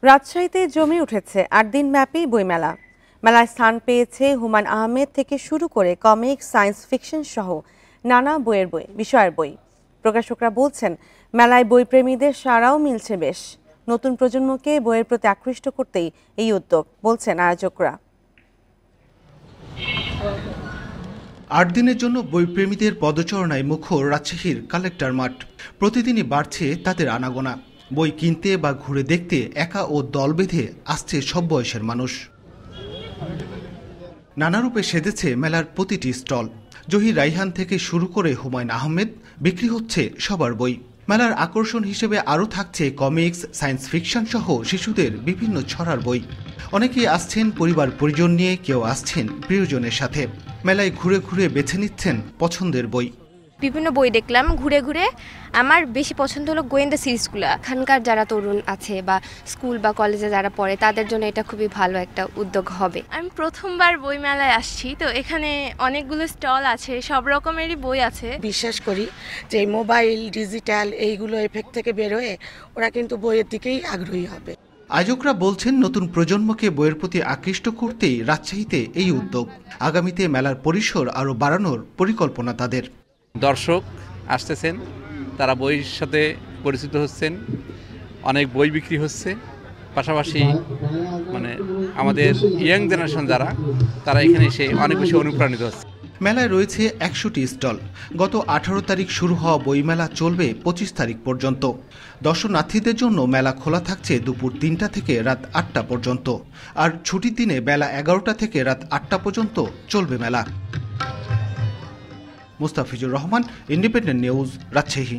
রাজশাহীতে জমে উঠেছে ৮ দিন ব্যাপী বইমেলা। মেলায় স্থান পেয়েছে হুমায়ূন আহমেদ থেকে শুরু করে কমিক, সায়েন্স ফিকশন সহ নানা বিষয়ের বই। প্রকাশকরা বলছেন, মেলায় বইপ্রেমীদের সাড়াও মিলছে বেশ। নতুন প্রজন্মকে বইয়ের প্রতি আকৃষ্ট করতেই এই উদ্যোগ, বলছেন আয়োজকরা। ৮ দিনের জন্য বইপ্রেমীদের পদচারণায় মুখর রাজশাহীর কালেক্টর মাঠ। প্রতিদিনই বাড়ছে তাদের আনাগোনা। বই কিনতে বা ঘুরে দেখতে একা ও দল বেঁধে আসছে সব বয়সের মানুষ। নানা রূপে সেজেছে মেলার প্রতিটি স্টল। জহির রাইহান থেকে শুরু করে হুমায়ূন আহমেদ, বিক্রি হচ্ছে সবার বই। মেলার আকর্ষণ হিসেবে আরও থাকছে কমিক্স, সায়েন্স ফিকশন সহ শিশুদের বিভিন্ন ছড়ার বই। অনেকেই আসছেন পরিবার পরিজন নিয়ে, কেউ আসছেন প্রিয়জনের সাথে। মেলায় ঘুরে ঘুরে বেছে নিচ্ছেন পছন্দের বই। বিভিন্ন বই দেখলাম ঘুরে ঘুরে। আমার বেশি পছন্দ হলো গোয়েন্দা সিরিজগুলো। এখানকার যারা তরুণ আছে বা স্কুল বা কলেজে যারা পড়ে তাদের জন্য এটা খুবই ভালো একটা উদ্যোগ হবে। আমি প্রথমবার বই মেলায় আসছি, তো এখানে অনেকগুলো স্টল আছে, সব রকমেরই বই আছে। বিশ্বাস করি যে মোবাইল, ডিজিটাল এইগুলো এফেক্ট থেকে বের হয়ে ওরা কিন্তু বইয়ের দিকেই আগ্রহী হবে। আয়োজকরা বলছেন, নতুন প্রজন্মকে বইয়ের প্রতি আকৃষ্ট করতেই রাজশাহীতে এই উদ্যোগ। আগামীতে মেলার পরিসর আরও বাড়ানোর পরিকল্পনা তাদের। দর্শক আসতেছেন, তারা বইয়ের সাথে পরিচিত হচ্ছেন, অনেক বই বিক্রি হচ্ছে। পাশাপাশি আমাদের ইয়াং জেনারেশন যারা, তারা এখানে এসে অনেক বেশি অনুপ্রাণিত হচ্ছে। মেলায় রয়েছে ১০০টি স্টল। গত ১৮ তারিখ শুরু হওয়া বইমেলা চলবে ২৫ তারিখ পর্যন্ত। দর্শনার্থীদের জন্য মেলা খোলা থাকছে দুপুর ৩টা থেকে রাত ৮টা পর্যন্ত। আর ছুটির দিনে বেলা ১১টা থেকে রাত ৮টা পর্যন্ত চলবে মেলা। Mustafizur Rahman, independent news, Rajshahi.